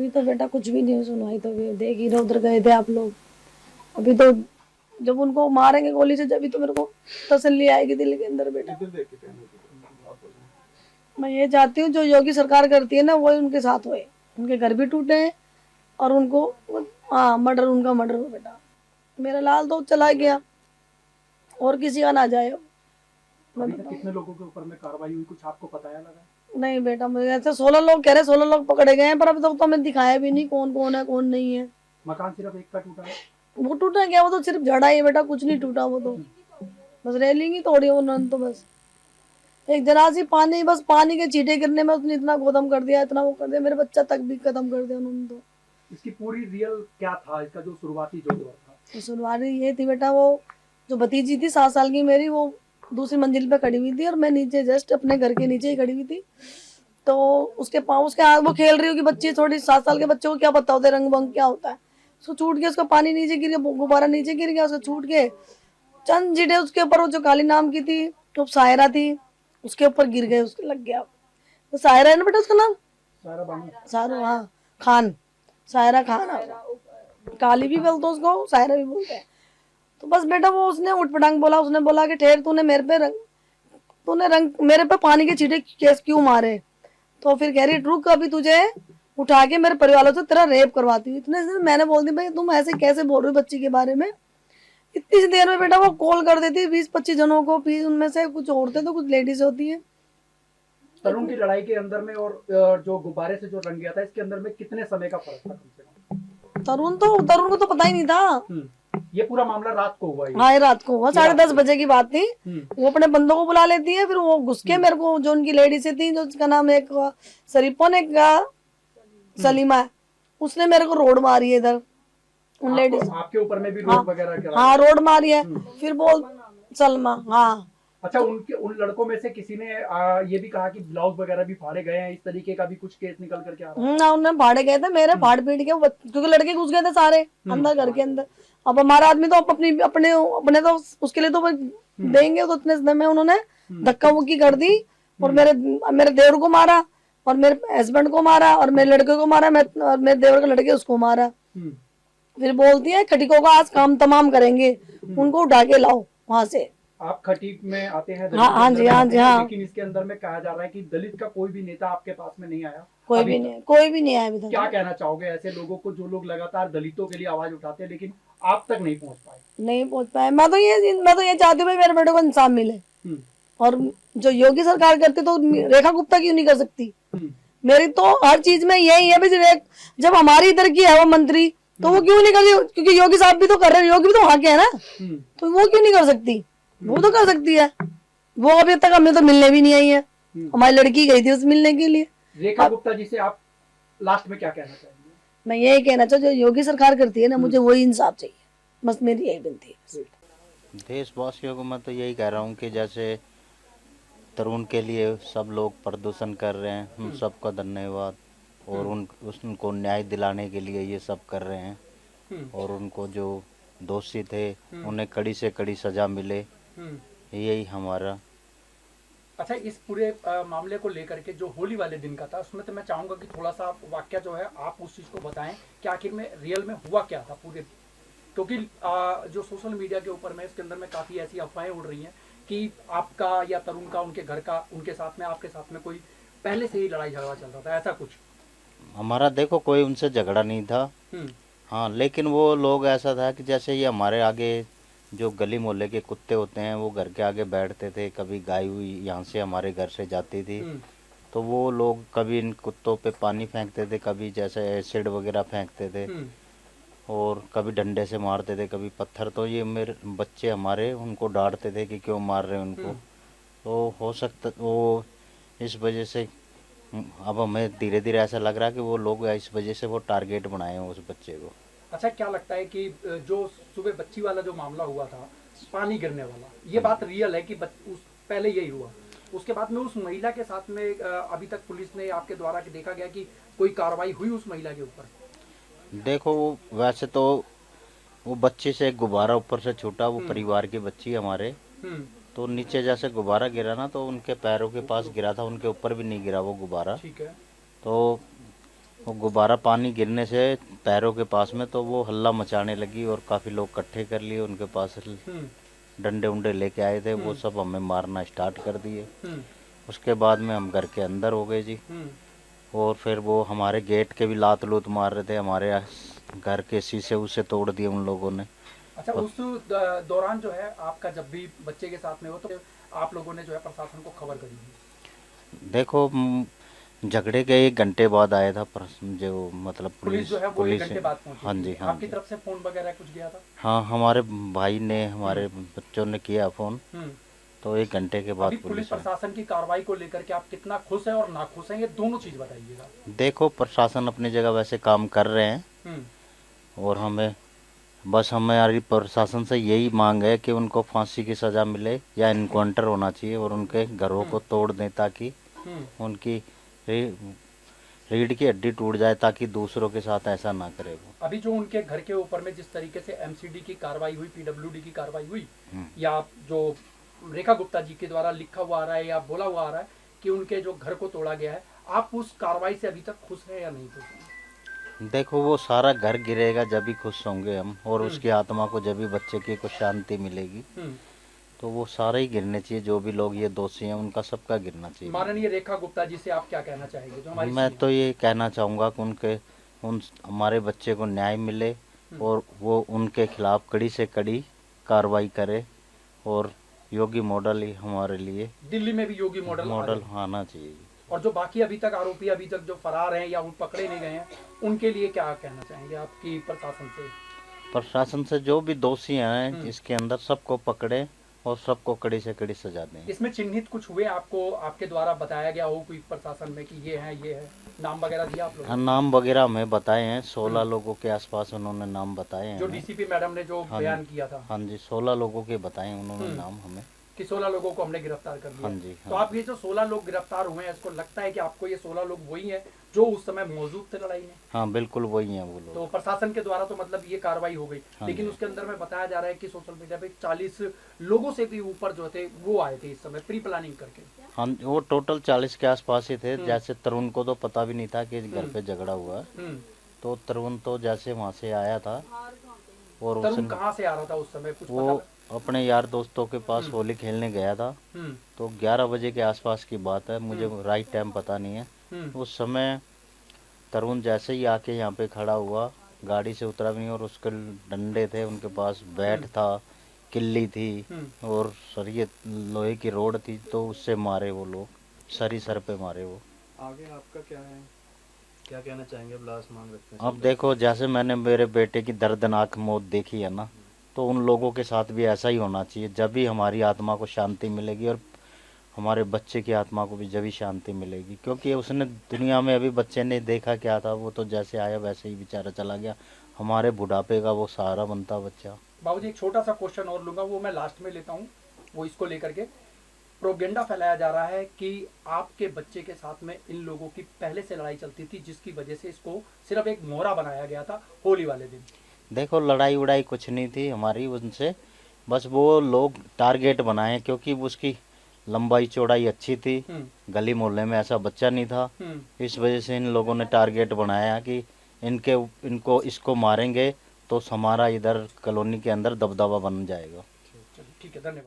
अभी तो बेटा कुछ भी नहीं सुनाई, तो देख ही रहे, उधर गए थे आप लोग। अभी तो जब उनको मारेंगे गोली से, जब तो मेरे को तसल्ली आएगी दिल के अंदर बेटा। मैं ये चाहती हूँ जो योगी सरकार करती है ना, वही उनके साथ होए, उनके घर भी टूटे हैं और उनको मर्डर, उनका मर्डर हो बेटा। मेरा लाल तो चला गया और किसी का ना जाए। अभी तक कितने लोगों के ऊपर में कार्रवाई हुई, कुछ आपको पता है लगा? नहीं बेटा, मुझे ऐसे 16 लोग कह रहे, 16 लोग पकड़े गए हैं, पर अब तक तो हमें दिखाया भी नहीं कौन कौन है कौन नहीं है। मकान सिर्फ एक का टूटा है? वो टूटा क्या, वो तो सिर्फ जड़ा ही है बेटा, कुछ नहीं टूटा। वो तो बस रेलिंग ही तोड़ी उन्होंने, तो बस एक जरा सी पानी, बस पानी के छींटे गिरने में उसने इतना गोदम कर दिया, इतना वो कर दिया, मेरे बच्चा तक भी खत्म कर दिया उन्होंने। तो इसकी पूरी रियल क्या था, इसका जो शुरुआती जो दौर था? तो शुरुआती ये थी बेटा, वो जो भतीजी थी 7 साल की मेरी, वो दूसरी मंजिल पे खड़ी हुई थी और मैं नीचे जस्ट अपने घर के नीचे ही खड़ी हुई थी। तो उसके पाँव, उसके हाथ, वो खेल रही होगी बच्ची, थोड़ी 7 साल के बच्चे को क्या पता होता है रंग बंग क्या होता है। उसको छूट के, उसका पानी नीचे गिर गया, गुब्बारा नीचे गिर गया, उसको छूट के चंद जीटे उसके ऊपर, वो जो काली नाम की थी, तो सायरा थी, उसके ऊपर गिर गए, उसके लग गया। तो सायरा है ना बेटा उसका नाम, सारा बानू? सारू, हाँ, खान, सायरा खान है। काली भी बोलते उसको, सायरा भी बोलते हैं। तो बस बेटा वो उसने उठपटांग बोला, उसने बोला कि ठहर, तूने मेरे पे पानी के छींटे केस क्यों मारे। तो फिर कह रही रुक, अभी तुझे उठा के मेरे परिवार से तेरा रेप करवाती हूँ। इतने से मैंने बोल दी भाई तुम ऐसे कैसे बोल रहे हो बच्ची के बारे में। इतनी सी देर में बेटा वो कॉल कर देती 20-25 जनों को, फिर उनमें से कुछ औरतें तो कुछ लेडीज होती है। तरुण की लड़ाई के अंदर में और जो गुब्बारे से जो रंग गया था, इसके अंदर में कितने समय का फर्क था कम से कम? तरुण को तो पता ही नहीं था। ये पूरा मामला रात को हुआ? हाँ, ये रात को हुआ, 10:30 बजे की बात थी। वो अपने बंदों को बुला लेती है, फिर वो घुस के मेरे को, जो उनकी लेडी से थी, जो उसका नाम एक शरीफोन, एक सलीमा है, उसने मेरे को रोड मारी है इधर, उन लेडीज। आपके ऊपर में भी रोड वगैरह करा? हाँ, रोड मारी है। फिर बोल सलमा, हाँ। अच्छा, उन लड़कों में से किसी ने ये भी कहा कि ब्लाउज वगैरह भी फाड़े गए हैं, इस तरीके का भी कुछ केस निकल करके आ रहा है? ना, उन्होंने फाड़े गए थे मेरे, फाड़ पीट के, क्योंकि लड़के घुस गए थे सारे अंदर घर के अंदर। अब हमारा आदमी तो अपने तो उसके लिए तो देंगे, तो इतने समय में उन्होंने धक्का मुक्की कर दी और मेरे देवर को मारा और मेरे हस्बैंड को मारा और मेरे लड़के को मारा, और मेरे देवर के लड़के उसको मारा। फिर बोलती है खटिकों का आज काम तमाम करेंगे, उनको उठा के लाओ वहां से। आप खटीक में आते हैं? हाँ जी, हाँ जी, हाँ। लेकिन इसके अंदर में कहा जा रहा है कि दलित का कोई भी नेता आपके पास में नहीं आया? कोई भी नहीं आया अभी तक। क्या कहना चाहोगे ऐसे लोगों को, जो लोग लगातार दलितों के लिए आवाज उठाते हैं लेकिन आप तक नहीं पहुंच पाए? मैं तो ये चाहती हूँ मेरे बेटे को इंसाफ मिले। और जो योगी सरकार करती तो रेखा गुप्ता क्यों नहीं कर सकती? मेरी तो हर चीज में यही है, जब हमारी इधर की है वो मंत्री, तो वो क्यों नहीं कर रही? क्योंकि योगी साहब भी तो कर रहे हैं, योगी भी तो वहां के है ना, तो वो क्यों नहीं कर सकती? वो तो कर सकती है। वो अभी तक हमें तो मिलने भी नहीं आई है, हमारी लड़की गई थी उस मिलने के लिए। रेखा गुप्ता जी से आप लास्ट में क्या कहना चाहेंगे? मैं यही कहना चाहूँ, जो योगी सरकार करती है ना, मुझे वही इंसाफ चाहिए, बस मेरी यही विनती है। देशवासियों को मैं तो यही कह रहा हूँ कि जैसे तरुण के लिए सब लोग प्रदर्शन कर रहे हैं, उन सबका धन्यवाद। और उनको न्याय दिलाने के लिए ये सब कर रहे हैं, और उनको जो दोषी थे उन्हें कड़ी से कड़ी सजा मिले, यही हमारा। अच्छा, इस पूरे मामले को लेकर के जो होली वाले दिन का था, उसमें तो मैं चाहूंगा कि थोड़ा सा वाकया जो है आप उस चीज को बताएं कि आखिर में रियल में हुआ क्या था पूरे। क्योंकि जो सोशल मीडिया के ऊपर में इसके अंदर में काफी ऐसी अफवाहें उड़ रही हैं कि आपका या तरुण का, उनके घर का, उनके साथ में, आपके साथ में कोई पहले से ही लड़ाई झगड़ा चल रहा था, ऐसा कुछ? हमारा देखो कोई उनसे झगड़ा नहीं था। हाँ, लेकिन वो लोग ऐसा था कि जैसे ये हमारे आगे जो गली मोहल्ले के कुत्ते होते हैं, वो घर के आगे बैठते थे। कभी गाय हुई यहाँ से हमारे घर से जाती थी, तो वो लोग कभी इन कुत्तों पे पानी फेंकते थे, कभी जैसे एसिड वगैरह फेंकते थे, और कभी डंडे से मारते थे, कभी पत्थर। तो ये मेरे बच्चे हमारे उनको डांटते थे कि क्यों मार रहे हैं उनको। तो हो सकता वो इस वजह से, अब हमें धीरे धीरे ऐसा लग रहा है कि वो लोग इस वजह से वो टारगेट बनाए हैं उस बच्चे को। अच्छा, क्या लगता है कि जो सुबह बच्ची वाला जो मामला हुआ था, पानी गिरने वाला, ये बात रियल है कि पहले यही हुआ? उसके बाद में उस महिला के साथ में अभी तक पुलिस ने आपके द्वारा देखा गया कि कोई कार्रवाई हुई उस महिला के ऊपर? देखो वैसे तो वो बच्ची से एक गुब्बारा ऊपर से छूटा, वो परिवार की बच्ची हमारे, तो नीचे जैसे गुब्बारा गिरा ना, तो उनके पैरों के पास गिरा था, उनके ऊपर भी नहीं गिरा वो गुब्बारा। ठीक है। तो वो गुब्बारा पानी गिरने से पैरों के पास में, तो वो हल्ला मचाने लगी और काफ़ी लोग इकट्ठे कर लिए, उनके पास डंडे उंडे लेके आए थे, वो सब हमें मारना स्टार्ट कर दिए। उसके बाद में हम घर के अंदर हो गए जी। और फिर वो हमारे गेट के भी लात लूत मार रहे थे, हमारे घर के शीशे उसे तोड़ दिए उन लोगों ने। अच्छा, उस दौरान जो है आपका जब भी बच्चे के साथ में हो तो आप लोगों ने जो है प्रशासन को खबर करी थी? देखो झगड़े के 1 घंटे बाद आया था जो मतलब पुलिस जो है वो 1 घंटे बाद पहुंची हाँ थी। जी, हाँ आपकी जी। तरफ से फोन वगैरह कुछ गया था? हाँ, हमारे भाई ने, हमारे बच्चों ने किया फ़ोन, तो 1 घंटे के बाद अभी पुलिस प्रशासन की कार्रवाई को लेकर के आप कितना खुश हैं और नाखुश हैं, ये दोनों चीज बताइएगा। देखो प्रशासन अपनी जगह वैसे काम कर रहे हैं, और हमारी प्रशासन से यही मांग है कि उनको फांसी की सज़ा मिले या इनकाउंटर होना चाहिए और उनके घरों को तोड़ दें, ताकि उनकी रीढ़ की हड्डी टूट जाए, ताकि दूसरों के साथ ऐसा ना करे वो। अभी जो उनके घर के ऊपर में जिस तरीके से एमसीडी की कार्रवाई हुई, पीडब्ल्यूडी की कार्रवाई हुई, या जो रेखा गुप्ता जी के द्वारा लिखा हुआ आ रहा है या बोला हुआ आ रहा है कि उनके जो घर को तोड़ा गया है, आप उस कार्रवाई से अभी तक खुश हैं या नहीं खुश हैं? देखो वो सारा घर गिरेगा जब भी खुश होंगे हम, और उसकी आत्मा को जब भी बच्चे की को शांति मिलेगी, तो वो सारे ही गिरने चाहिए। जो भी लोग ये दोषी हैं उनका सबका गिरना चाहिए। माननीय रेखा गुप्ता जी से आप क्या कहना चाहेंगे? जो हमारी मैं तो ये कहना चाहूँगा कि हमारे बच्चे को न्याय मिले और वो उनके खिलाफ कड़ी से कड़ी कार्रवाई करे, और योगी मॉडल ही हमारे लिए दिल्ली में भी योगी मॉडल आना चाहिए। और जो बाकी अभी तक आरोपी अभी तक जो फरार हैं या पकड़े नहीं गए हैं, उनके लिए क्या कहना चाहेंगे आपकी प्रशासन से? प्रशासन से जो भी दोषी हैं इसके अंदर सबको पकड़े और सबको कड़ी से कड़ी सजा दें। इसमें चिन्हित कुछ हुए आपको, आपके द्वारा बताया गया हो कोई प्रशासन में कि ये है, नाम वगैरह दिया आप लोगों हाँ, नाम वगैरह हमें बताए हैं, 16 लोगों के आसपास उन्होंने नाम बताए हैं। जो डीसीपी मैडम ने जो बयान किया था? हाँ जी, 16 लोगों के बताए उन्होंने नाम हमें, कि 16 लोगों को हमने गिरफ्तार कर लिया। हाँ जी, हाँ। तो आप ये जो 16 लोग गिरफ्तार हुए हैं, इसको लगता है कि आपको ये 16 लोग वही हैं जो उस समय मौजूद थे लड़ाई में? हाँ बिल्कुल वही हैं वो लोग। तो प्रशासन के द्वारा तो मतलब ये कार्रवाई हो गई, हाँ लेकिन उसके अंदर में बताया जा रहा है कि सोशल मीडिया पे 40 लोगों से भी ऊपर जो थे वो आए थे इस समय प्री प्लानिंग करके। हाँ, वो टोटल 40 के आसपास ही थे। जैसे तरुण को तो पता भी नहीं था कि घर पे झगड़ा हुआ, तो तरुण तो जैसे वहाँ से आया था, और तरुण कहाँ से आ रहा था उस समय कुछ वो अपने यार दोस्तों के पास होली खेलने गया था। तो 11 बजे के आसपास की बात है, मुझे राइट टाइम पता नहीं है। उस समय तरुण जैसे ही आके यहाँ पे खड़ा हुआ, गाड़ी से उतरा भी नहीं, और उसके डंडे थे उनके पास, बैट था, किल्ली थी, और सरिये लोहे की रोड थी, तो उससे मारे वो लोग, सर पे मारे वो। आगे आपका क्या है, क्या कहना चाहेंगे? अब लास्ट मांग रखते हैं। अब देखो, जैसे मैंने मेरे बेटे की दर्दनाक मौत देखी है ना, तो उन लोगों के साथ भी ऐसा ही होना चाहिए। जब भी हमारी आत्मा को शांति मिलेगी, और हमारे बच्चे की आत्मा को भी जब ही शांति मिलेगी, क्योंकि उसने दुनिया में अभी बच्चे ने देखा क्या था, वो तो जैसे आया वैसे ही बेचारा चला गया। हमारे बुढ़ापे का वो सहारा बनता बच्चा। बाबूजी एक छोटा सा क्वेश्चन और लूंगा, वो मैं लास्ट में लेता हूँ, वो इसको लेकर के प्रोपेगेंडा फैलाया जा रहा है कि आपके बच्चे के साथ में इन लोगों की पहले से लड़ाई चलती थी, जिसकी वजह से इसको सिर्फ एक मोहरा बनाया गया था होली वाले दिन। देखो लड़ाई उड़ाई कुछ नहीं थी हमारी उनसे, बस वो लोग टारगेट बनाए, क्योंकि उसकी लंबाई चौड़ाई अच्छी थी, गली मोहल्ले में ऐसा बच्चा नहीं था। इस वजह से इन लोगों ने टारगेट बनाया कि इसको मारेंगे तो हमारा इधर कॉलोनी के अंदर दबदबा बन जाएगा। ठीक है, धन्यवाद।